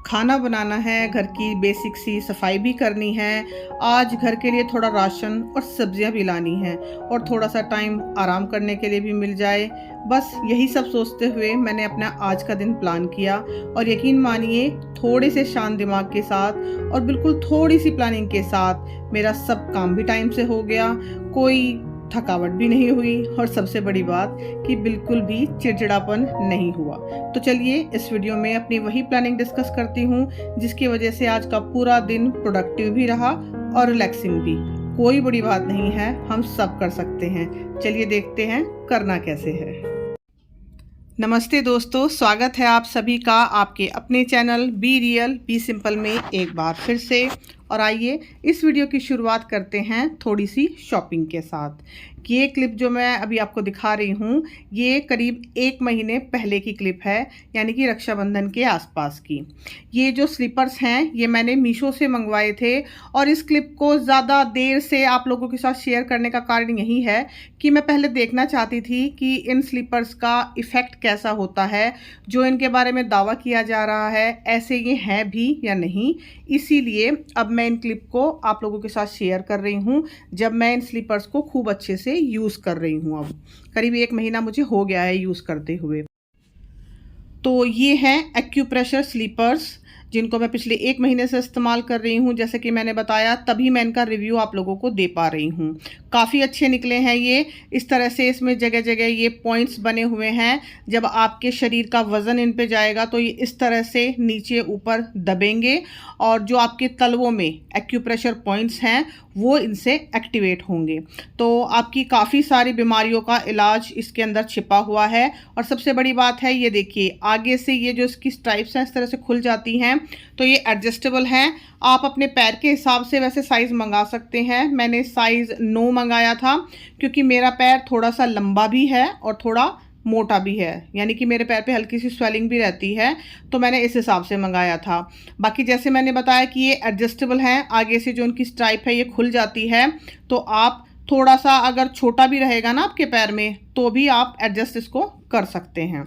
खाना बनाना है, घर की बेसिक सी सफाई भी करनी है। आज घर के लिए थोड़ा राशन और सब्जियां भी लानी है और थोड़ा सा टाइम आराम करने के लिए भी मिल जाए। बस यही सब सोचते हुए मैंने अपना आज का दिन प्लान किया और यकीन मानिए थोड़े से शांत दिमाग के साथ और बिल्कुल थोड़ी सी प्लानिंग के साथ मेरा सब काम भी टाइम से हो गया। कोई थकावट भी नहीं हुई और सबसे बड़ी बात कि बिल्कुल भी चिड़चिड़ापन नहीं हुआ। तो चलिए इस वीडियो में अपनी वही प्लानिंग डिस्कस करती हूँ जिसकी वजह से आज का पूरा दिन प्रोडक्टिव भी रहा और रिलैक्सिंग भी। कोई बड़ी बात नहीं है, हम सब कर सकते हैं। चलिए देखते हैं करना कैसे है। नमस्ते दोस्तों, स्वागत है आप सभी का आपके अपने channel be real be simple में एक बार फिर से। और आइए इस वीडियो की शुरुआत करते हैं थोड़ी सी शॉपिंग के साथ। ये क्लिप जो मैं अभी आपको दिखा रही हूँ ये करीब 1 महीने पहले की क्लिप है, यानी कि रक्षाबंधन के आसपास की। ये जो स्लीपर्स हैं ये मैंने मीशो से मंगवाए थे और इस क्लिप को ज़्यादा देर से आप लोगों के साथ शेयर करने का कारण यही है कि मैं पहले देखना चाहती थी कि इन स्लीपर्स का इफ़ेक्ट कैसा होता है। जो इनके बारे में दावा किया जा रहा है ऐसे ये हैं भी या नहीं, इसीलिए अब मैं इन क्लिप को आप लोगों के साथ शेयर कर रही हूँ जब मैं इन स्लीपर्स को खूब अच्छे से यूज़ कर रही हूँ। अब करीब 1 महीना मुझे हो गया है यूज़ करते हुए। तो ये हैं एक्यूप्रेशर स्लीपर्स जिनको मैं पिछले 1 महीने से इस्तेमाल कर रही हूँ। जैसे कि मैंने बताया तभी मैं इनका रिव्यू आप लोगों को दे पा रही हूँ। काफ़ी अच्छे निकले हैं ये। इस तरह से इसमें जगह जगह ये पॉइंट्स बने हुए हैं। जब आपके शरीर का वज़न इन पे जाएगा तो ये इस तरह से नीचे ऊपर दबेंगे और जो आपके तलवों में एक्यूप्रेशर पॉइंट्स हैं वो इनसे एक्टिवेट होंगे। तो आपकी काफ़ी सारी बीमारियों का इलाज इसके अंदर छिपा हुआ है। और सबसे बड़ी बात है ये देखिए, आगे से ये जो इसकी स्ट्राइप्स हैं इस तरह से खुल जाती हैं तो ये एडजस्टेबल हैं। आप अपने पैर के हिसाब से वैसे साइज़ मंगा सकते हैं। मैंने साइज़ 9 मंगाया था क्योंकि मेरा पैर थोड़ा सा लंबा भी है और थोड़ा मोटा भी है, यानी कि मेरे पैर पे हल्की सी स्वेलिंग भी रहती है, तो मैंने इस हिसाब से मंगाया था। बाकी जैसे मैंने बताया कि ये एडजस्टेबल हैं, आगे से जो उनकी स्ट्राइप है ये खुल जाती है, तो आप थोड़ा सा अगर छोटा भी रहेगा ना आपके पैर में तो भी आप एडजस्ट इसको कर सकते हैं।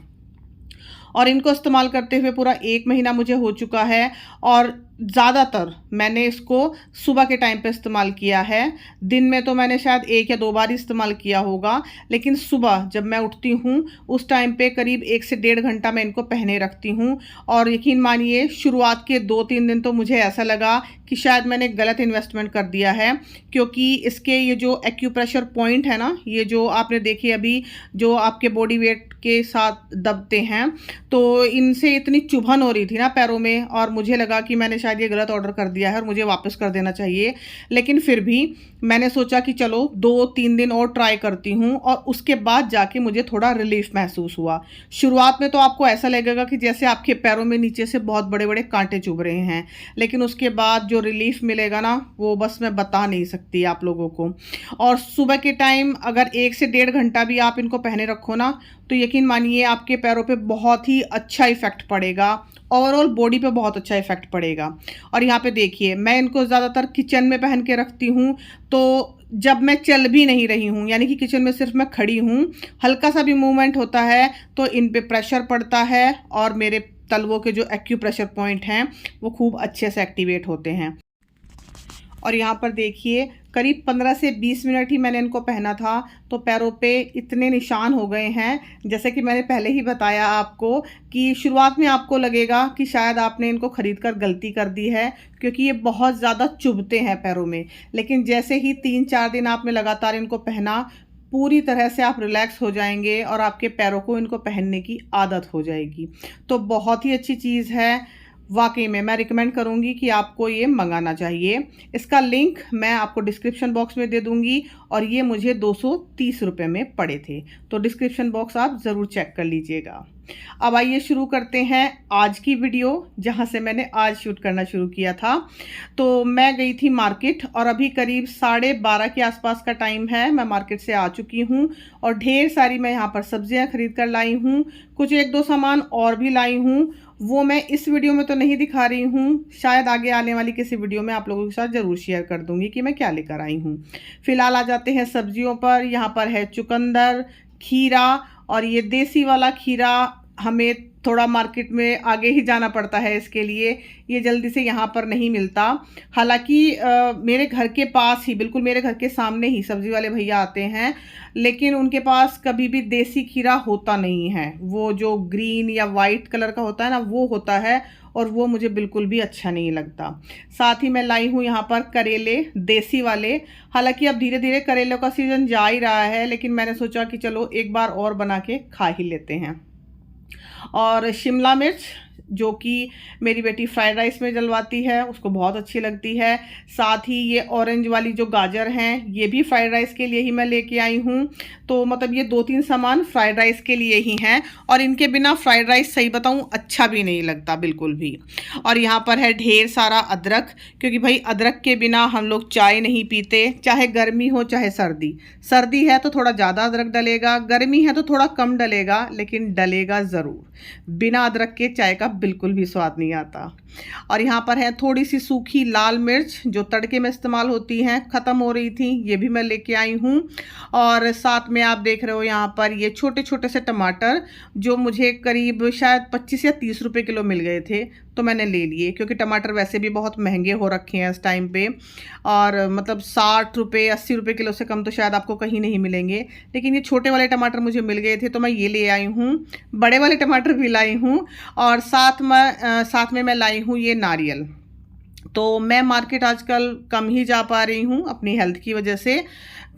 और इनको इस्तेमाल करते हुए पूरा 1 महीना मुझे हो चुका है और ज़्यादातर मैंने इसको सुबह के टाइम पे इस्तेमाल किया है। दिन में तो मैंने शायद 1 या 2 बार ही इस्तेमाल किया होगा, लेकिन सुबह जब मैं उठती हूँ उस टाइम पे करीब 1 से 1.5 घंटा मैं इनको पहने रखती हूँ। और यकीन मानिए शुरुआत के 2-3 दिन तो मुझे ऐसा लगा कि शायद मैंने गलत इन्वेस्टमेंट कर दिया है, क्योंकि इसके ये जो एक्यूप्रेशर पॉइंट है ना, ये जो आपने देखी अभी जो आपके बॉडी वेट के साथ दबते हैं, तो इनसे इतनी चुभन हो रही थी ना पैरों में और मुझे लगा कि मैंने शायद ये गलत ऑर्डर कर दिया है और मुझे वापस कर देना चाहिए। लेकिन फिर भी मैंने सोचा कि चलो 2-3 दिन और ट्राई करती हूँ और उसके बाद जाके मुझे थोड़ा रिलीफ महसूस हुआ। शुरुआत में तो आपको ऐसा लगेगा कि जैसे आपके पैरों में नीचे से बहुत बड़े बड़े कांटे चुभ रहे हैं, लेकिन उसके बाद जो रिलीफ मिलेगा ना वो बस मैं बता नहीं सकती आप लोगों को। और सुबह के टाइम अगर 1 से 1.5 घंटा भी आप इनको पहने रखो ना तो यकीन मानिए आपके पैरों पे बहुत ही अच्छा इफ़ेक्ट पड़ेगा, ओवरऑल बॉडी पे बहुत अच्छा इफ़ेक्ट पड़ेगा। और यहाँ पे देखिए मैं इनको ज़्यादातर किचन में पहन के रखती हूँ, तो जब मैं चल भी नहीं रही हूँ, यानी कि किचन में सिर्फ मैं खड़ी हूँ, हल्का सा भी मूवमेंट होता है तो इन पे प्रेशर पड़ता है और मेरे तलवों के जो एक्यूप्रेशर पॉइंट हैं वो खूब अच्छे से एक्टिवेट होते हैं। और यहाँ पर देखिए करीब 15 से 20 मिनट ही मैंने इनको पहना था तो पैरों पे इतने निशान हो गए हैं। जैसे कि मैंने पहले ही बताया आपको कि शुरुआत में आपको लगेगा कि शायद आपने इनको ख़रीद कर गलती कर दी है, क्योंकि ये बहुत ज़्यादा चुभते हैं पैरों में। लेकिन जैसे ही 3-4 दिन आपने लगातार इनको पहना, पूरी तरह से आप रिलैक्स हो जाएंगे और आपके पैरों को इनको पहनने की आदत हो जाएगी। तो बहुत ही अच्छी चीज़ है, वाकई में मैं रिकमेंड करूंगी कि आपको ये मंगाना चाहिए। इसका लिंक मैं आपको डिस्क्रिप्शन बॉक्स में दे दूंगी और ये मुझे 230 रुपये में पड़े थे, तो डिस्क्रिप्शन बॉक्स आप ज़रूर चेक कर लीजिएगा। अब आइए शुरू करते हैं आज की वीडियो, जहां से मैंने आज शूट करना शुरू किया था। तो मैं गई थी मार्केट और अभी करीब 12:30 के आसपास का टाइम है। मैं मार्केट से आ चुकी हूं और ढेर सारी मैं यहाँ पर सब्जियां खरीद कर लाई हूँ। कुछ 1-2 सामान और भी लाई हूँ, वो मैं इस वीडियो में तो नहीं दिखा रही हूँ, शायद आगे आने वाली किसी वीडियो में आप लोगों के साथ ज़रूर शेयर कर दूंगी कि मैं क्या लेकर आई हूँ। फिलहाल आ जाते हैं सब्जियों पर। यहाँ पर है चुकंदर, खीरा, और ये देसी वाला खीरा हमें थोड़ा मार्केट में आगे ही जाना पड़ता है इसके लिए, ये जल्दी से यहाँ पर नहीं मिलता। हालांकि मेरे घर के पास ही, बिल्कुल मेरे घर के सामने ही सब्ज़ी वाले भैया आते हैं, लेकिन उनके पास कभी भी देसी खीरा होता नहीं है। वो जो ग्रीन या वाइट कलर का होता है ना, वो होता है, और वो मुझे बिल्कुल भी अच्छा नहीं लगता। साथ ही मैं लाई हूँ यहाँ पर करेले देसी वाले। हालांकि अब धीरे धीरे करेलों का सीज़न जा ही रहा है, लेकिन मैंने सोचा कि चलो एक बार और बना के खा ही लेते हैं। और शिमला मिर्च, जो कि मेरी बेटी फ्राइड राइस में डलवाती है, उसको बहुत अच्छी लगती है। साथ ही ये ऑरेंज वाली जो गाजर हैं, ये भी फ्राइड राइस के लिए ही मैं लेके आई हूँ। तो मतलब ये 2-3 सामान फ्राइड राइस के लिए ही हैं, और इनके बिना फ्राइड राइस सही बताऊँ अच्छा भी नहीं लगता बिल्कुल भी। और यहाँ पर है ढेर सारा अदरक, क्योंकि भाई अदरक के बिना हम लोग चाय नहीं पीते, चाहे गर्मी हो चाहे सर्दी। सर्दी है तो थोड़ा ज़्यादा अदरक डलेगा, गर्मी है तो थोड़ा कम डलेगा, लेकिन डलेगा ज़रूर। बिना अदरक के चाय का बिल्कुल भी स्वाद नहीं आता। और यहाँ पर है थोड़ी सी सूखी लाल मिर्च, जो तड़के में इस्तेमाल होती हैं, ख़त्म हो रही थी, ये भी मैं लेके आई हूँ। और साथ में आप देख रहे हो यहाँ पर ये छोटे छोटे से टमाटर, जो मुझे करीब शायद 25 या 30 रुपए किलो मिल गए थे, तो मैंने ले लिए, क्योंकि टमाटर वैसे भी बहुत महंगे हो रखे हैं इस टाइम पे। और मतलब 60 रुपये 80 रुपये किलो से कम तो शायद आपको कहीं नहीं मिलेंगे, लेकिन ये छोटे वाले टमाटर मुझे मिल गए थे, तो मैं ये ले आई हूँ। बड़े वाले टमाटर भी लाई हूँ, और साथ में मैं लाई हूँ ये नारियल। तो मैं मार्केट आजकल कम ही जा पा रही हूँ अपनी हेल्थ की वजह से।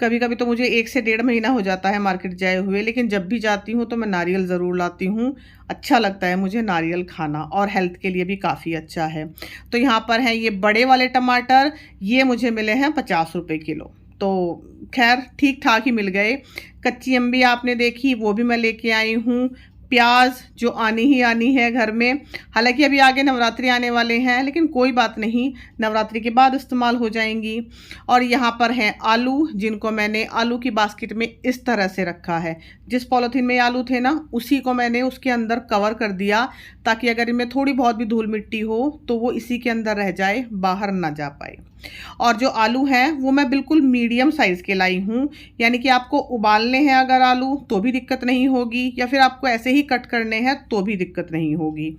कभी कभी तो मुझे 1 से 1.5 महीना हो जाता है मार्केट जाए हुए, लेकिन जब भी जाती हूँ तो मैं नारियल ज़रूर लाती हूँ। अच्छा लगता है मुझे नारियल खाना, और हेल्थ के लिए भी काफ़ी अच्छा है। तो यहाँ पर हैं ये बड़े वाले टमाटर, ये मुझे मिले हैं 50 रुपये किलो। तो खैर ठीक ठाक ही मिल गए। कच्ची अम्बी आपने देखी, वो भी मैं लेके आई हूँ। प्याज जो आनी ही आनी है घर में, हालांकि अभी आगे नवरात्रि आने वाले हैं, लेकिन कोई बात नहीं, नवरात्रि के बाद इस्तेमाल हो जाएंगी। और यहाँ पर हैं आलू, जिनको मैंने आलू की बास्केट में इस तरह से रखा है। जिस पॉलीथीन में आलू थे ना, उसी को मैंने उसके अंदर कवर कर दिया, ताकि अगर इनमें थोड़ी बहुत भी धूल मिट्टी हो तो वो इसी के अंदर रह जाए, बाहर ना जा पाए। और जो आलू हैं वो मैं बिल्कुल मीडियम साइज़ के लाई हूँ, यानी कि आपको उबालने हैं अगर आलू तो भी दिक्कत नहीं होगी, या फिर आपको ऐसे ही कट करने हैं तो भी दिक्कत नहीं होगी।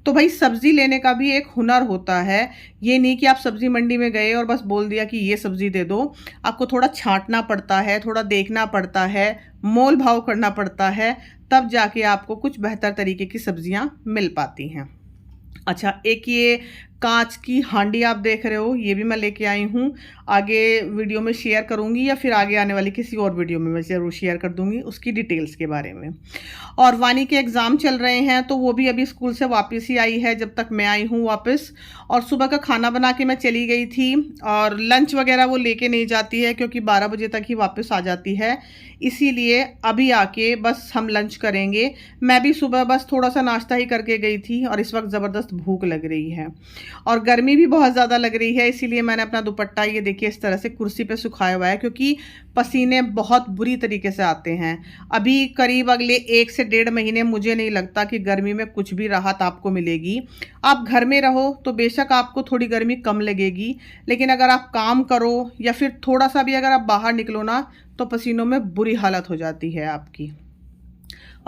तो भाई सब्ज़ी लेने का भी एक हुनर होता है। ये नहीं कि आप सब्ज़ी मंडी में गए और बस बोल दिया कि ये सब्ज़ी दे दो। आपको थोड़ा छांटना पड़ता है, थोड़ा देखना पड़ता है, मोल भाव करना पड़ता है, तब जाके आपको कुछ बेहतर तरीके की सब्ज़ियाँ मिल पाती हैं। अच्छा, एक ये कांच की हांडी आप देख रहे हो, ये भी मैं लेके आई हूँ। आगे वीडियो में शेयर करूँगी, या फिर आगे आने वाली किसी और वीडियो में मैं ज़रूर शेयर कर दूँगी उसकी डिटेल्स के बारे में। और वानी के एग्ज़ाम चल रहे हैं, तो वो भी अभी स्कूल से वापस ही आई है जब तक मैं आई हूँ वापस। और सुबह का खाना बना के मैं चली गई थी, और लंच वगैरह वो लेके नहीं जाती है, क्योंकि 12 बजे तक ही वापस आ जाती है। इसीलिए अभी आके बस हम लंच करेंगे। मैं भी सुबह बस थोड़ा सा नाश्ता ही करके गई थी, और इस वक्त ज़बरदस्त भूख लग रही है, और गर्मी भी बहुत ज़्यादा लग रही है। इसीलिए मैंने अपना दुपट्टा ये देखिए इस तरह से कुर्सी पे सुखाया हुआ है, क्योंकि पसीने बहुत बुरी तरीके से आते हैं। अभी करीब अगले 1 से 1.5 महीने मुझे नहीं लगता कि गर्मी में कुछ भी राहत आपको मिलेगी। आप घर में रहो तो बेशक आपको थोड़ी गर्मी कम लगेगी, लेकिन अगर आप काम करो या फिर थोड़ा सा भी अगर आप बाहर निकलो ना, तो पसीनों में बुरी हालत हो जाती है आपकी।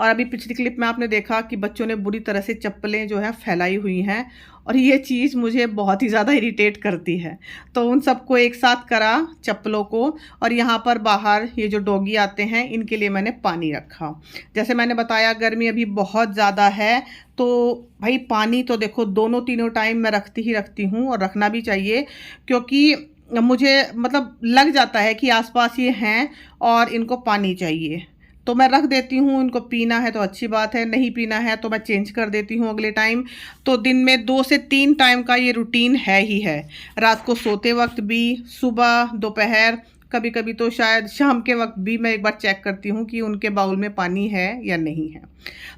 और अभी पिछली क्लिप में आपने देखा कि बच्चों ने बुरी तरह से चप्पलें जो है फैलाई हुई हैं, और ये चीज़ मुझे बहुत ही ज़्यादा इरिटेट करती है। तो उन सबको एक साथ करा चप्पलों को, और यहाँ पर बाहर ये जो डॉगी आते हैं इनके लिए मैंने पानी रखा। जैसे मैंने बताया गर्मी अभी बहुत ज़्यादा है, तो भाई पानी तो देखो दोनों तीनों टाइम मैं रखती हूँ, और रखना भी चाहिए, क्योंकि मुझे मतलब लग जाता है कि आसपास ये हैं और इनको पानी चाहिए, तो मैं रख देती हूँ। इनको पीना है तो अच्छी बात है, नहीं पीना है तो मैं चेंज कर देती हूँ अगले टाइम। तो दिन में 2 से 3 टाइम का ये रूटीन है ही है, रात को सोते वक्त भी, सुबह, दोपहर, कभी कभी तो शायद शाम के वक्त भी मैं एक बार चेक करती हूँ कि उनके बाउल में पानी है या नहीं है।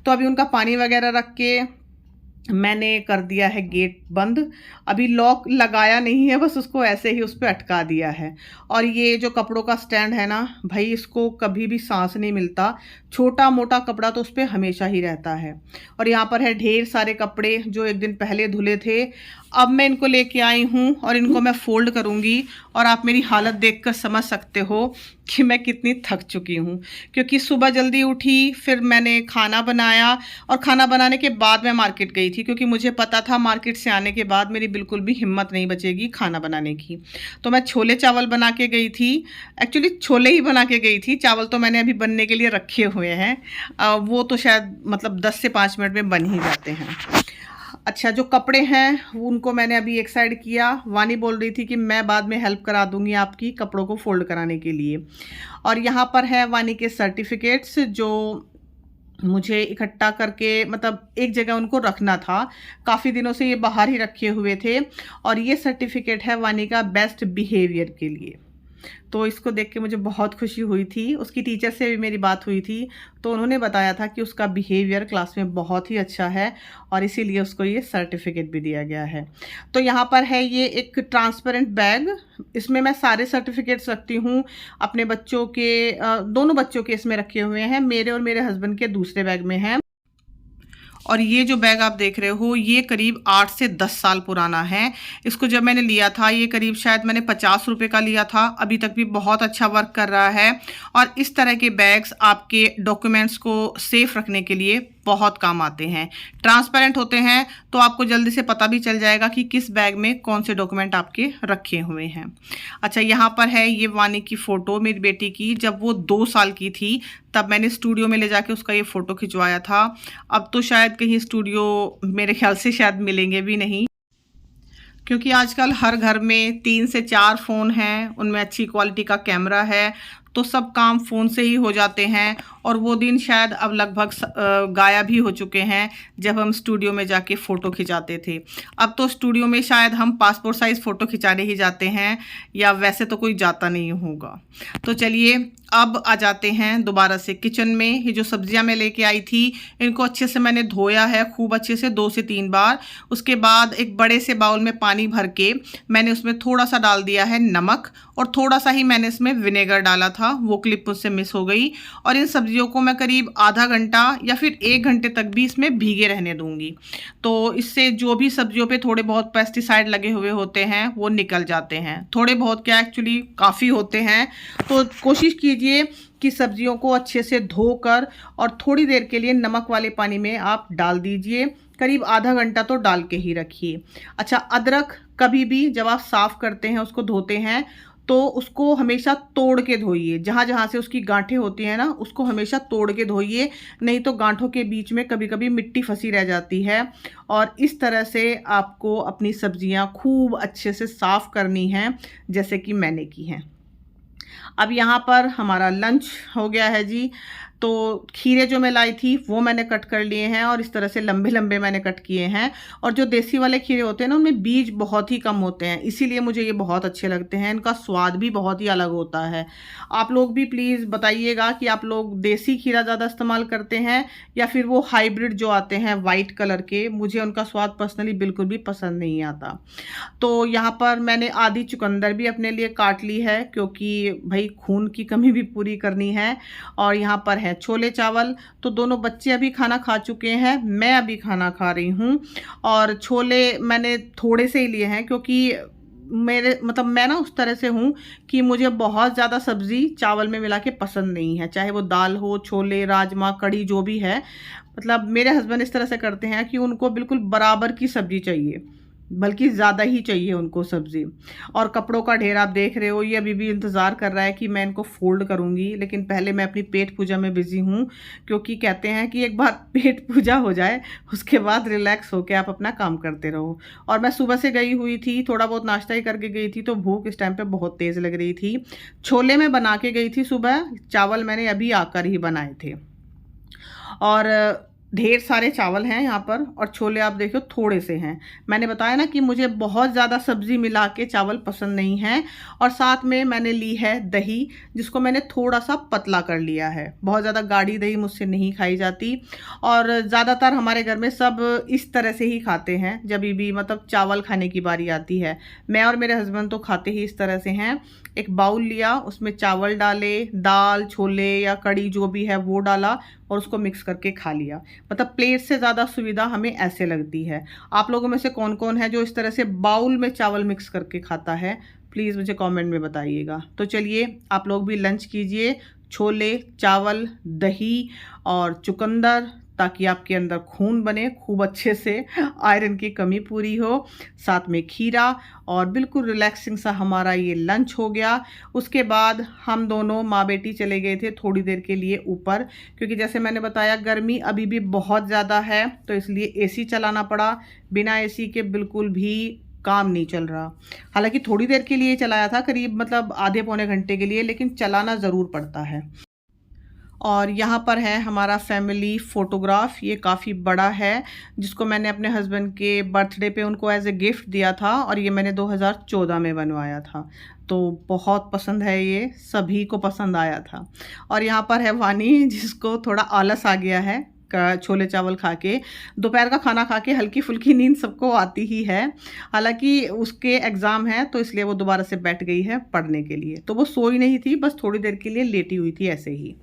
तो अभी उनका पानी वगैरह रख के मैंने कर दिया है गेट बंद। अभी लॉक लगाया नहीं है, बस उसको ऐसे ही उस पर अटका दिया है। और ये जो कपड़ों का स्टैंड है ना भाई, इसको कभी भी सांस नहीं मिलता, छोटा मोटा कपड़ा तो उस पर हमेशा ही रहता है। और यहाँ पर है ढेर सारे कपड़े जो एक दिन पहले धुले थे। अब मैं इनको लेके आई हूँ और इनको मैं फोल्ड करूँगी, और आप मेरी हालत देखकर समझ सकते हो कि मैं कितनी थक चुकी हूँ, क्योंकि सुबह जल्दी उठी, फिर मैंने खाना बनाया और खाना बनाने के बाद मैं मार्केट गई थी, क्योंकि मुझे पता था मार्केट से आने के बाद मेरी बिल्कुल भी हिम्मत नहीं बचेगी खाना बनाने की। तो मैं छोले चावल बना के गई थी। एक्चुअली छोले ही बना के गई थी, चावल तो मैंने अभी बनने के लिए रखे हुए हैं। वो तो शायद मतलब 10 से 5 मिनट में बन ही जाते हैं। अच्छा, जो कपड़े हैं उनको मैंने अभी एक साइड किया। वानी बोल रही थी कि मैं बाद में हेल्प करा दूंगी आपकी कपड़ों को फोल्ड कराने के लिए। और यहाँ पर है वानी के सर्टिफिकेट्स जो मुझे इकट्ठा करके मतलब एक जगह उनको रखना था। काफ़ी दिनों से ये बाहर ही रखे हुए थे। और ये सर्टिफिकेट है वानी का बेस्ट बिहेवियर के लिए। तो इसको देख के मुझे बहुत खुशी हुई थी। उसकी टीचर से भी मेरी बात हुई थी, तो उन्होंने बताया था कि उसका बिहेवियर क्लास में बहुत ही अच्छा है और इसीलिए उसको ये सर्टिफिकेट भी दिया गया है। तो यहाँ पर है ये एक ट्रांसपेरेंट बैग, इसमें मैं सारे सर्टिफिकेट्स रखती हूँ। अपने बच्चों के दोनों बच्चों के इसमें रखे हुए हैं, मेरे और मेरे हस्बैंड के दूसरे बैग में हैं। और ये जो बैग आप देख रहे हो ये करीब 8 से 10 साल पुराना है। इसको जब मैंने लिया था ये करीब शायद मैंने 50 रुपये का लिया था, अभी तक भी बहुत अच्छा वर्क कर रहा है। और इस तरह के बैग्स आपके डॉक्यूमेंट्स को सेफ रखने के लिए बहुत काम आते हैं। ट्रांसपेरेंट होते हैं तो आपको जल्दी से पता भी चल जाएगा कि किस बैग में कौन से डॉक्यूमेंट आपके रखे हुए हैं। अच्छा, यहाँ पर है ये वानी की फ़ोटो मेरी बेटी की, जब वो 2 साल की थी तब मैंने स्टूडियो में ले जाके उसका ये फ़ोटो खिंचवाया था। अब तो शायद कहीं स्टूडियो मेरे ख्याल से शायद मिलेंगे भी नहीं, क्योंकि आजकल हर घर में 3 से 4 फ़ोन हैं, उनमें अच्छी क्वालिटी का कैमरा है, तो सब काम फ़ोन से ही हो जाते हैं। और वो दिन शायद अब लगभग गायब ही हो चुके हैं जब हम स्टूडियो में जाके फ़ोटो खिंचाते थे। अब तो स्टूडियो में शायद हम पासपोर्ट साइज़ फ़ोटो खिंचाने ही जाते हैं, या वैसे तो कोई जाता नहीं होगा। तो चलिए अब आ जाते हैं दोबारा से किचन में। ये जो सब्जियां मैं लेके आई थी इनको अच्छे से मैंने धोया है, खूब अच्छे से 2 से 3 बार। उसके बाद एक बड़े से बाउल में पानी भर के मैंने उसमें थोड़ा सा डाल दिया है नमक, और थोड़ा सा ही मैंने इसमें विनेगर डाला था, वो क्लिप मुझसे मिस हो गई। और इन सब्जियों को मैं करीब आधा घंटा या फिर 1 घंटे तक भी इसमें भीगे रहने दूंगी। तो इससे जो भी सब्जियों पे थोड़े बहुत पेस्टिसाइड लगे हुए होते हैं वो निकल जाते हैं। थोड़े बहुत क्या, एक्चुअली काफ़ी होते हैं। तो कोशिश कीजिए कि सब्जियों को अच्छे से धोकर और थोड़ी देर के लिए नमक वाले पानी में आप डाल दीजिए। करीब आधा घंटा तो डाल के ही रखिए। अच्छा, अदरक कभी भी जब आप साफ़ करते हैं, उसको धोते हैं, तो उसको हमेशा तोड़ के धोइए। जहाँ जहाँ से उसकी गांठें होती हैं ना, उसको हमेशा तोड़ के धोइए, नहीं तो गांठों के बीच में कभी कभी मिट्टी फंसी रह जाती है। और इस तरह से आपको अपनी सब्जियां खूब अच्छे से साफ़ करनी हैं, जैसे कि मैंने की हैं। अब यहाँ पर हमारा लंच हो गया है जी। तो खीरे जो मैं लाई थी वो मैंने कट कर लिए हैं, और इस तरह से लंबे लंबे मैंने कट किए हैं। और जो देसी वाले खीरे होते हैं ना, उनमें बीज बहुत ही कम होते हैं, इसीलिए मुझे ये बहुत अच्छे लगते हैं। इनका स्वाद भी बहुत ही अलग होता है। आप लोग भी प्लीज़ बताइएगा कि आप लोग देसी खीरा ज़्यादा इस्तेमाल करते हैं या फिर वो हाइब्रिड जो आते हैं वाइट कलर के। मुझे उनका स्वाद पर्सनली बिल्कुल भी पसंद नहीं आता। तो यहाँ पर मैंने आधी चुकंदर भी अपने लिए काट ली है, क्योंकि भाई खून की कमी भी पूरी करनी है। और यहाँ पर है छोले चावल। तो दोनों बच्चे अभी खाना खा चुके हैं, मैं अभी खाना खा रही हूँ। और छोले मैंने थोड़े से ही लिए हैं, क्योंकि मेरे मतलब मैं ना उस तरह से हूँ कि मुझे बहुत ज़्यादा सब्ज़ी चावल में मिला के पसंद नहीं है, चाहे वो दाल हो, छोले, राजमा, कढ़ी, जो भी है। मतलब मेरे हस्बैंड इस तरह से करते हैं कि उनको बिल्कुल बराबर की सब्ज़ी चाहिए, बल्कि ज़्यादा ही चाहिए उनको सब्ज़ी। और कपड़ों का ढेर आप देख रहे हो, ये अभी भी इंतज़ार कर रहा है कि मैं इनको फ़ोल्ड करूँगी, लेकिन पहले मैं अपनी पेट पूजा में बिज़ी हूँ। क्योंकि कहते हैं कि एक बार पेट पूजा हो जाए उसके बाद रिलैक्स होकर आप अपना काम करते रहो। और मैं सुबह से गई हुई थी, थोड़ा बहुत नाश्ता ही करके गई थी, तो भूख इस टाइम पर बहुत तेज़ लग रही थी। छोले मैं बना के गई थी सुबह, चावल मैंने अभी आकर ही बनाए थे। और ढेर सारे चावल हैं यहाँ पर, और छोले आप देखो थोड़े से हैं। मैंने बताया ना कि मुझे बहुत ज़्यादा सब्ज़ी मिला के चावल पसंद नहीं है। और साथ में मैंने ली है दही, जिसको मैंने थोड़ा सा पतला कर लिया है। बहुत ज़्यादा गाढ़ी दही मुझसे नहीं खाई जाती, और ज़्यादातर हमारे घर में सब इस तरह से ही खाते हैं। जब भी मतलब चावल खाने की बारी आती है, मैं और मेरे हस्बैंड तो खाते ही इस तरह से हैं। एक बाउल लिया, उसमें चावल डाले, दाल, छोले या कढ़ी जो भी है वो डाला, और उसको मिक्स करके खा लिया। मतलब प्लेट से ज़्यादा सुविधा हमें ऐसे लगती है। आप लोगों में से कौन कौन है जो इस तरह से बाउल में चावल मिक्स करके खाता है, प्लीज़ मुझे कमेंट में बताइएगा। तो चलिए आप लोग भी लंच कीजिए, छोले, चावल, दही और चुकंदर, ताकि आपके अंदर खून बने खूब अच्छे से, आयरन की कमी पूरी हो, साथ में खीरा, और बिल्कुल रिलैक्सिंग सा हमारा ये लंच हो गया। उसके बाद हम दोनों माँ बेटी चले गए थे थोड़ी देर के लिए ऊपर, क्योंकि जैसे मैंने बताया गर्मी अभी भी बहुत ज़्यादा है, तो इसलिए एसी चलाना पड़ा। बिना एसी के बिल्कुल भी काम नहीं चल रहा। हालांकि थोड़ी देर के लिए चलाया था, करीब मतलब आधे पौने घंटे के लिए, लेकिन चलाना ज़रूर पड़ता है। और यहाँ पर है हमारा फैमिली फ़ोटोग्राफ, ये काफ़ी बड़ा है, जिसको मैंने अपने हस्बैंड के बर्थडे पे उनको एज ए गिफ्ट दिया था, और ये मैंने 2014 में बनवाया था। तो बहुत पसंद है, ये सभी को पसंद आया था। और यहाँ पर है वानी, जिसको थोड़ा आलस आ गया है छोले चावल खा के। दोपहर का खाना खा के हल्की फुल्की नींद सबको आती ही है, हालांकि उसके एग्ज़ाम है तो इसलिए वो दोबारा से बैठ गई है पढ़ने के लिए। तो वो सोई नहीं थी, बस थोड़ी देर के लिए लेटी हुई थी ऐसे ही।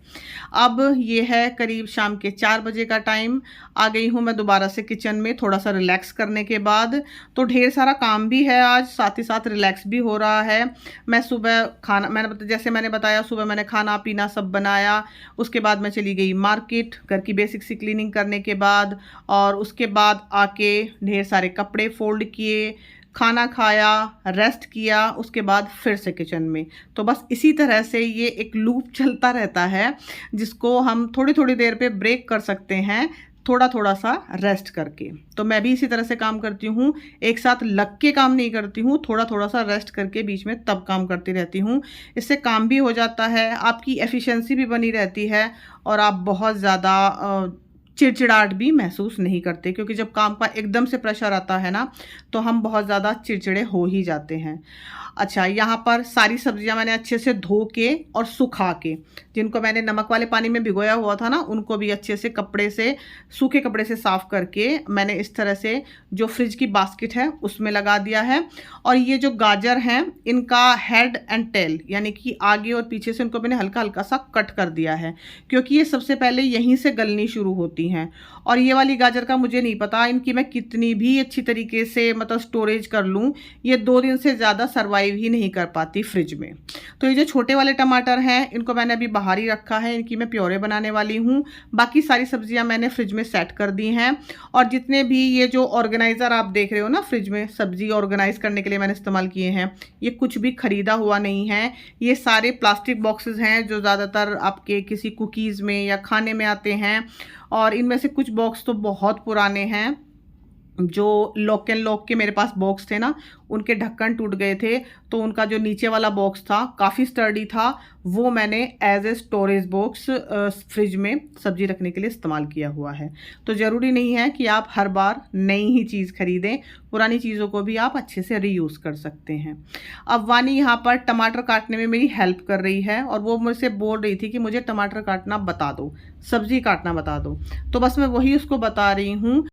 अब ये है करीब शाम के 4 बजे का टाइम। आ गई हूँ मैं दोबारा से किचन में, थोड़ा सा रिलैक्स करने के बाद। तो ढेर सारा काम भी है आज, साथ ही साथ रिलैक्स भी हो रहा है। मैं सुबह खाना, जैसे मैंने बताया, सुबह मैंने खाना पीना सब बनाया। उसके बाद मैं चली गई मार्केट, घर की बेसिक क्लीनिंग करने के बाद, और उसके बाद आके ढेर सारे कपड़े फोल्ड किए, खाना खाया, रेस्ट किया, उसके बाद फिर से किचन में। तो बस इसी तरह से ये एक लूप चलता रहता है, जिसको हम थोड़ी थोड़ी देर पे ब्रेक कर सकते हैं, थोड़ा थोड़ा सा रेस्ट करके। तो मैं भी इसी तरह से काम करती हूँ, एक साथ लग के काम नहीं करती हूँ, थोड़ा थोड़ा सा रेस्ट करके बीच में तब काम करती रहती हूँ। इससे काम भी हो जाता है, आपकी एफिशिएंसी भी बनी रहती है, और आप बहुत ज़्यादा चिड़चिड़ाहट भी महसूस नहीं करते, क्योंकि जब काम का एकदम से प्रेशर आता है ना, तो हम बहुत ज़्यादा चिड़चिड़े हो ही जाते हैं। अच्छा, यहाँ पर सारी सब्जियां मैंने अच्छे से धो के और सुखा के, जिनको मैंने नमक वाले पानी में भिगोया हुआ था ना, उनको भी अच्छे से कपड़े से, सूखे कपड़े से साफ़ करके मैंने इस तरह से जो फ्रिज की बास्केट है उसमें लगा दिया है। और ये जो गाजर हैं, इनका हेड एंड टेल, यानी कि आगे और पीछे से इनको मैंने हल्का हल्का सा कट कर दिया है, क्योंकि ये सबसे पहले यहीं से गलनी शुरू होती हैं। और ये वाली गाजर का मुझे नहीं पता, इनकी मैं कितनी भी अच्छी तरीके से मतलब स्टोरेज कर लूँ, ये 2 दिन से ज़्यादा सर्वाइव ही नहीं कर पाती फ्रिज में। तो ये जो छोटे वाले टमाटर हैं, इनको मैंने अभी बाहर ही रखा है, इनकी मैं प्योरे बनाने वाली हूँ। बाकी सारी सब्जियां मैंने फ्रिज में सेट कर दी हैं। और जितने भी ये जो ऑर्गेनाइज़र आप देख रहे हो ना फ्रिज में, सब्जी ऑर्गेनाइज करने के लिए मैंने इस्तेमाल किए हैं, ये कुछ भी खरीदा हुआ नहीं है। ये सारे प्लास्टिक बॉक्सेस हैं जो ज़्यादातर आपके किसी कुकीज़ में या खाने में आते हैं, और इनमें से कुछ बॉक्स तो बहुत पुराने हैं। जो लॉक एंड लॉक के मेरे पास बॉक्स थे ना, उनके ढक्कन टूट गए थे, तो उनका जो नीचे वाला बॉक्स था काफ़ी स्टर्डी था, वो मैंने as a storage box fridge में सब्जी रखने के लिए इस्तेमाल किया हुआ है। तो ज़रूरी नहीं है कि आप हर बार नई ही चीज़ खरीदें, पुरानी चीज़ों को भी आप अच्छे से रीयूज़ कर सकते हैं। अब वानी यहाँ पर टमाटर काटने में मेरी हेल्प कर रही है, और वो मुझसे बोल रही थी कि मुझे टमाटर काटना बता दो, सब्जी काटना बता दो। तो बस मैं वही उसको बता रही हूँ।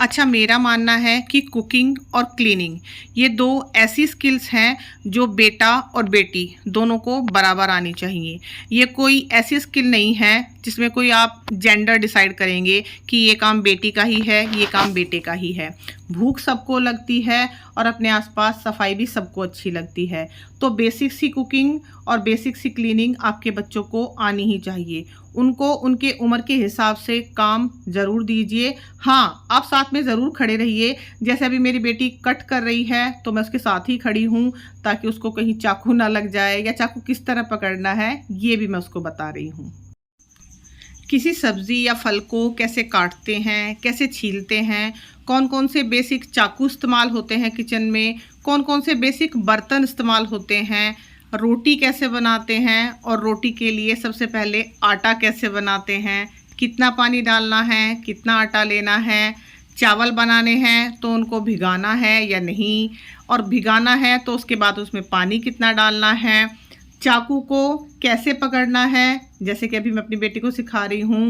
अच्छा, मेरा मानना है कि कुकिंग और क्लीनिंग ये 2 ऐसी स्किल्स हैं जो बेटा और बेटी दोनों को बराबर आनी चाहिए। ये कोई ऐसी स्किल नहीं है जिसमें कोई आप जेंडर डिसाइड करेंगे कि ये काम बेटी का ही है, ये काम बेटे का ही है। भूख सबको लगती है, और अपने आसपास सफाई भी सबको अच्छी लगती है। तो बेसिक सी कुकिंग और बेसिक सी क्लीनिंग आपके बच्चों को आनी ही चाहिए। उनको उनके उम्र के हिसाब से काम ज़रूर दीजिए। हाँ, आप साथ में ज़रूर खड़े रहिए। जैसे अभी मेरी बेटी कट कर रही है, तो मैं उसके साथ ही खड़ी हूँ, ताकि उसको कहीं चाकू ना लग जाए, या चाकू किस तरह पकड़ना है ये भी मैं उसको बता रही हूँ। किसी सब्ज़ी या फल को कैसे काटते हैं, कैसे छीलते हैं, कौन कौन से बेसिक चाकू इस्तेमाल होते हैं किचन में, कौन कौन से बेसिक बर्तन इस्तेमाल होते हैं, रोटी कैसे बनाते हैं, और रोटी के लिए सबसे पहले आटा कैसे बनाते हैं, कितना पानी डालना है, कितना आटा लेना है, चावल बनाने हैं तो उनको भिगाना है या नहीं, और भिगाना है तो उसके बाद उसमें पानी कितना डालना है, चाकू को कैसे पकड़ना है, जैसे कि अभी मैं अपनी बेटी को सिखा रही हूँ।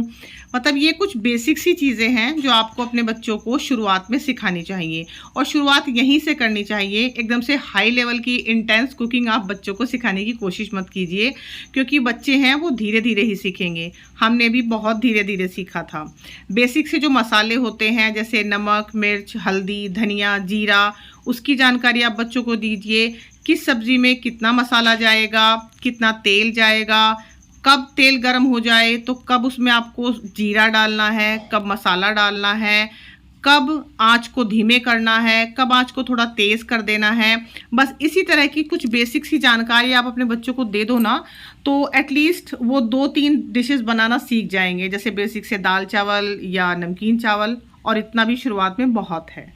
मतलब ये कुछ बेसिक सी चीज़ें हैं जो आपको अपने बच्चों को शुरुआत में सिखानी चाहिए, और शुरुआत यहीं से करनी चाहिए। एकदम से हाई लेवल की इंटेंस कुकिंग आप बच्चों को सिखाने की कोशिश मत कीजिए, क्योंकि बच्चे हैं वो धीरे धीरे ही सीखेंगे। हमने भी बहुत धीरे धीरे सीखा था। बेसिक से जो मसाले होते हैं जैसे नमक, मिर्च, हल्दी, धनिया, जीरा, उसकी जानकारी आप बच्चों को दीजिए। किस सब्ज़ी में कितना मसाला जाएगा, कितना तेल जाएगा, कब तेल गर्म हो जाए तो कब उसमें आपको जीरा डालना है, कब मसाला डालना है, कब आँच को धीमे करना है, कब आँच को थोड़ा तेज़ कर देना है। बस इसी तरह की कुछ बेसिक सी जानकारी आप अपने बच्चों को दे दो ना, तो एटलीस्ट वो 2-3 डिशेस बनाना सीख जाएंगे, जैसे बेसिक से दाल चावल या नमकीन चावल, और इतना भी शुरुआत में बहुत है।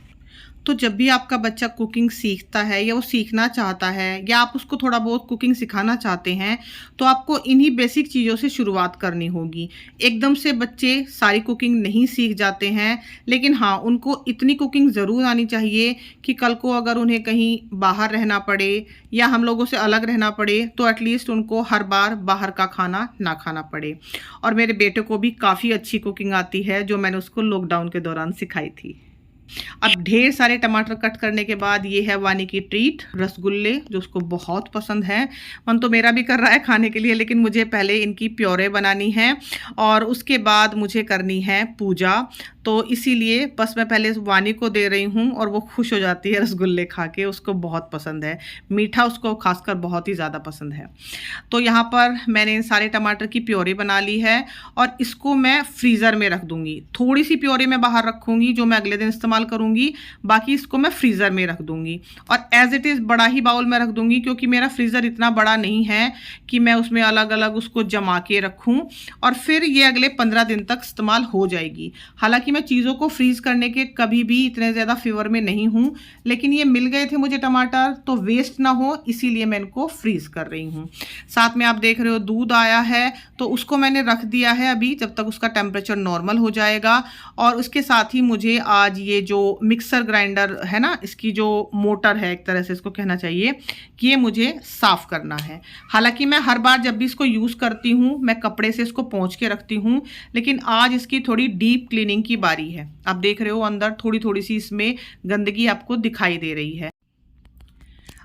तो जब भी आपका बच्चा कुकिंग सीखता है या वो सीखना चाहता है या आप उसको थोड़ा बहुत कुकिंग सिखाना चाहते हैं, तो आपको इन्हीं बेसिक चीज़ों से शुरुआत करनी होगी। एकदम से बच्चे सारी कुकिंग नहीं सीख जाते हैं, लेकिन हाँ, उनको इतनी कुकिंग ज़रूर आनी चाहिए कि कल को अगर उन्हें कहीं बाहर रहना पड़े या हम लोगों से अलग रहना पड़े, तो एटलीस्ट उनको हर बार बाहर का खाना ना खाना पड़े। और मेरे बेटे को भी काफ़ी अच्छी कुकिंग आती है, जो मैंने उसको लॉकडाउन के दौरान सिखाई थी। अब ढेर सारे टमाटर कट करने के बाद ये है वानी की ट्रीट, रसगुल्ले, जो उसको बहुत पसंद है। मन तो मेरा भी कर रहा है खाने के लिए, लेकिन मुझे पहले इनकी प्योरे बनानी है और उसके बाद मुझे करनी है पूजा। तो इसीलिए बस मैं पहले वानी को दे रही हूँ और वो खुश हो जाती है रसगुल्ले खा के, उसको बहुत पसंद है। मीठा उसको खासकर बहुत ही ज़्यादा पसंद है। तो यहाँ पर मैंने इन सारे टमाटर की प्योरी बना ली है और इसको मैं फ्रीज़र में रख दूँगी। थोड़ी सी प्योरी मैं बाहर रखूँगी जो मैं अगले दिन इस्तेमाल करूँगी, बाकी इसको मैं फ्रीज़र में रख दूँगी। और एज़ इट इज़ बड़ा ही बाउल में रख दूँगी, क्योंकि मेरा फ्रीज़र इतना बड़ा नहीं है कि मैं उसमें अलग अलग उसको जमा के रखूँ, और फिर ये अगले 15 दिन तक इस्तेमाल हो जाएगी। हालांकि मैं चीज़ों को फ्रीज़ करने के कभी भी इतने ज़्यादा फेवर में नहीं हूँ, लेकिन ये मिल गए थे मुझे टमाटर, तो वेस्ट ना हो इसीलिए मैं इनको फ्रीज़ कर रही हूँ। साथ में आप देख रहे हो दूध आया है, तो उसको मैंने रख दिया है अभी, जब तक उसका टेम्परेचर नॉर्मल हो जाएगा। और उसके साथ ही मुझे आज ये जो मिक्सर ग्राइंडर है ना, इसकी जो मोटर है एक तरह से इसको कहना चाहिए, कि ये मुझे साफ़ करना है। हालांकि मैं हर बार जब भी इसको यूज़ करती हूँ मैं कपड़े से इसको पोंछ के रखती हूँ, लेकिन आज इसकी थोड़ी डीप क्लीनिंग की बारी है। आप देख रहे हो अंदर थोड़ी थोड़ी सी इसमें गंदगी आपको दिखाई दे रही है।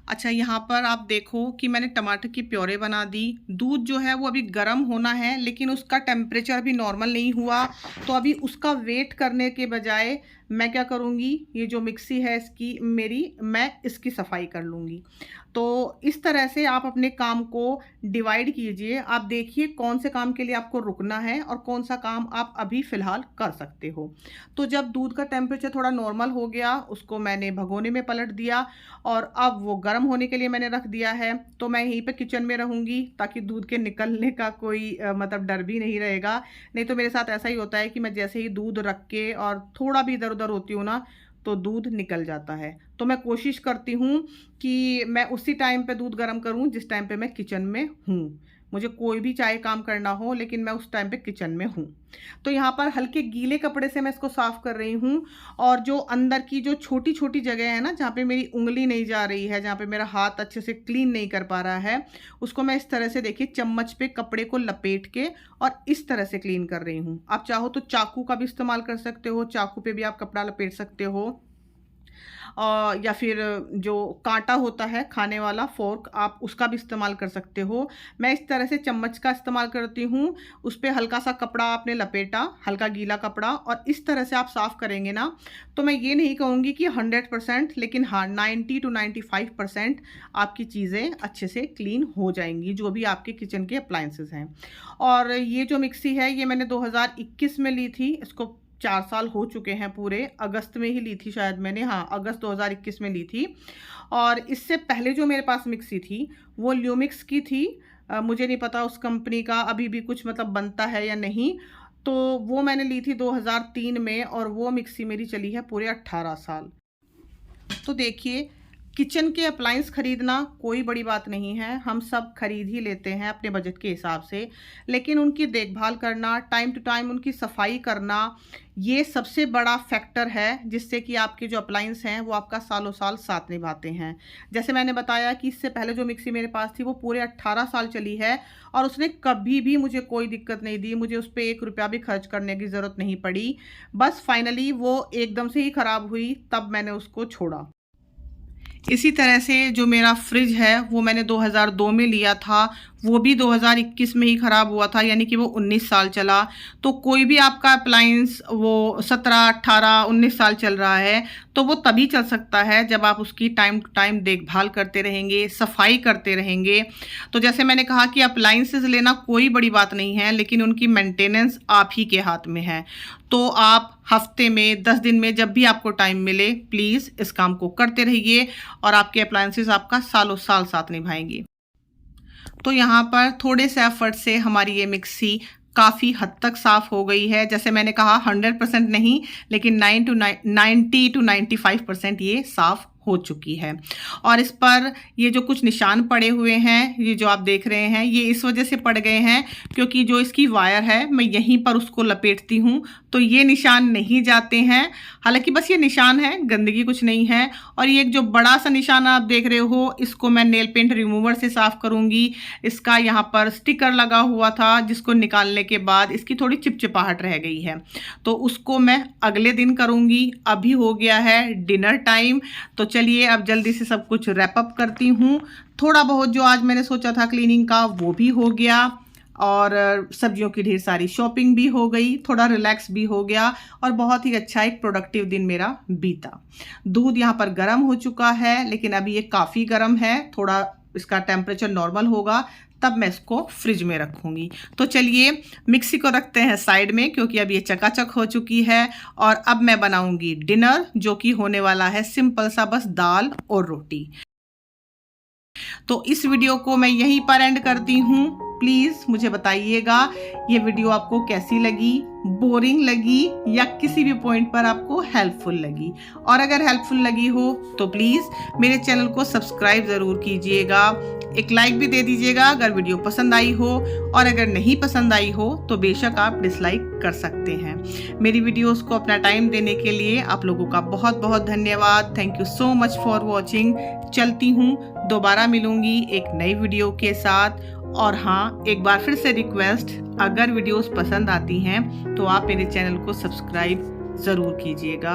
अच्छा, यहाँ पर आप देखो कि मैंने टमाटर की प्योरे बना दी। दूध जो है वो अभी गर्म होना है, लेकिन उसका टेम्परेचर भी नॉर्मल नहीं हुआ, तो अभी उसका वेट करने के बजाय मैं क्या करूँगी, ये जो मिक्सी है इसकी मेरी, मैं इसकी सफाई कर लूँगी। तो इस तरह से आप अपने काम को डिवाइड कीजिए। आप देखिए कौन से काम के लिए आपको रुकना है और कौन सा काम आप अभी फ़िलहाल कर सकते हो। तो जब दूध का टेम्परेचर थोड़ा नॉर्मल हो गया, उसको मैंने भगोने में पलट दिया और अब वो गर्म होने के लिए मैंने रख दिया है। तो मैं यहीं पे किचन में रहूँगी, ताकि दूध के निकलने का कोई मतलब डर भी नहीं रहेगा। नहीं तो मेरे साथ ऐसा ही होता है कि मैं जैसे ही दूध रख के और थोड़ा भी इधर उधर होती हूँ ना, तो दूध निकल जाता है। तो मैं कोशिश करती हूँ कि मैं उसी टाइम पे दूध गर्म करूँ जिस टाइम पे मैं किचन में हूँ। मुझे कोई भी चाहे काम करना हो, लेकिन मैं उस टाइम पे किचन में हूँ। तो यहाँ पर हल्के गीले कपड़े से मैं इसको साफ़ कर रही हूँ, और जो अंदर की जो छोटी छोटी जगह है ना, जहाँ पे मेरी उंगली नहीं जा रही है, जहाँ पे मेरा हाथ अच्छे से क्लीन नहीं कर पा रहा है, उसको मैं इस तरह से देखिए चम्मच पे कपड़े को लपेट के और इस तरह से क्लीन कर रही हूँ। आप चाहो तो चाकू का भी इस्तेमाल कर सकते हो, चाकू पे भी आप कपड़ा लपेट सकते हो, या फिर जो कांटा होता है खाने वाला फोर्क, आप उसका भी इस्तेमाल कर सकते हो। मैं इस तरह से चम्मच का इस्तेमाल करती हूँ। उस पर हल्का सा कपड़ा आपने लपेटा, हल्का गीला कपड़ा, और इस तरह से आप साफ़ करेंगे ना, तो मैं ये नहीं कहूँगी कि 100%, लेकिन हाँ 90 to 95% आपकी चीज़ें अच्छे से क्लीन हो जाएंगी, जो भी आपके किचन के अप्लायंसेस हैं। और ये जो मिक्सी है ये मैंने 2021 में ली थी, इसको 4 साल हो चुके हैं पूरे। अगस्त में ही ली थी शायद मैंने, हाँ अगस्त 2021 में ली थी। और इससे पहले जो मेरे पास मिक्सी थी वो ल्यूमिक्स की थी। मुझे नहीं पता उस कंपनी का अभी भी कुछ मतलब बनता है या नहीं। तो वो मैंने ली थी 2003 में, और वो मिक्सी मेरी चली है पूरे 18 साल। तो देखिए किचन के अप्लायंस खरीदना कोई बड़ी बात नहीं है, हम सब खरीद ही लेते हैं अपने बजट के हिसाब से, लेकिन उनकी देखभाल करना, टाइम टू टाइम उनकी सफाई करना, ये सबसे बड़ा फैक्टर है जिससे कि आपके जो अप्लायंस हैं वो आपका सालों साल साथ निभाते हैं। जैसे मैंने बताया कि इससे पहले जो मिक्सी मेरे पास थी वो पूरे 18 साल चली है और उसने कभी भी मुझे कोई दिक्कत नहीं दी, मुझे उस पर 1 रुपया भी खर्च करने की ज़रूरत नहीं पड़ी। बस फाइनली वो एकदम से ही ख़राब हुई, तब मैंने उसको छोड़ा। इसी तरह से जो मेरा फ्रिज है वो मैंने 2002 में लिया था, वो भी 2021 में ही ख़राब हुआ था, यानी कि वो 19 साल चला। तो कोई भी आपका अप्लायंस वो 17, 18, 19 साल चल रहा है तो वो तभी चल सकता है जब आप उसकी टाइम टू टाइम देखभाल करते रहेंगे, सफाई करते रहेंगे। तो जैसे मैंने कहा कि अप्लायंसेस लेना कोई बड़ी बात नहीं है, लेकिन उनकी मेंटेनेंस आप ही के हाथ में है। तो आप हफ्ते में, 10 दिन में, जब भी आपको टाइम मिले, प्लीज़ इस काम को करते रहिए और आपके अप्लायंसेस आपका सालों साल साथ निभाएंगे। तो यहाँ पर थोड़े से एफर्ट से हमारी ये मिक्सी काफ़ी हद तक साफ़ हो गई है। जैसे मैंने कहा 100% नहीं, लेकिन 90 to 95% ये साफ़ हो चुकी है। और इस पर ये जो कुछ निशान पड़े हुए हैं, ये जो आप देख रहे हैं, ये इस वजह से पड़ गए हैं क्योंकि जो इसकी वायर है मैं यहीं पर उसको लपेटती हूँ तो ये निशान नहीं जाते हैं। हालांकि बस ये निशान है, गंदगी कुछ नहीं है। और ये एक जो बड़ा सा निशान आप देख रहे हो, इसको मैं नेल पेंट रिमूवर से साफ़ करूँगी। इसका यहाँ पर स्टिकर लगा हुआ था जिसको निकालने के बाद इसकी थोड़ी चिपचिपाहट रह गई है, तो उसको मैं अगले दिन करूँगी। अभी हो गया है डिनर टाइम, तो चलिए अब जल्दी से सब कुछ रैप अप करती हूँ। थोड़ा बहुत जो आज मैंने सोचा था क्लीनिंग का वो भी हो गया और सब्जियों की ढेर सारी शॉपिंग भी हो गई, थोड़ा रिलैक्स भी हो गया और बहुत ही अच्छा एक प्रोडक्टिव दिन मेरा बीता। दूध यहाँ पर गर्म हो चुका है, लेकिन अभी ये काफ़ी गर्म है, थोड़ा इसका टेम्परेचर नॉर्मल होगा तब मैं इसको फ्रिज में रखूँगी। तो चलिए मिक्सी को रखते हैं साइड में क्योंकि अब ये चकाचक हो चुकी है और अब मैं बनाऊँगी डिनर, जो कि होने वाला है सिंपल सा, बस दाल और रोटी। तो इस वीडियो को मैं यहीं पर एंड करती हूँ। प्लीज़ मुझे बताइएगा ये वीडियो आपको कैसी लगी, बोरिंग लगी या किसी भी पॉइंट पर आपको हेल्पफुल लगी। और अगर हेल्पफुल लगी हो तो प्लीज़ मेरे चैनल को सब्सक्राइब ज़रूर कीजिएगा, एक लाइक भी दे दीजिएगा अगर वीडियो पसंद आई हो, और अगर नहीं पसंद आई हो तो बेशक आप डिसलाइक कर सकते हैं। मेरी वीडियोस को अपना टाइम देने के लिए आप लोगों का बहुत बहुत धन्यवाद। Thank you so much for watching. चलती हूँ, दोबारा मिलूँगी एक नई वीडियो के साथ। और हाँ, एक बार फिर से रिक्वेस्ट, अगर वीडियोस पसंद आती हैं तो आप मेरे चैनल को सब्सक्राइब ज़रूर कीजिएगा।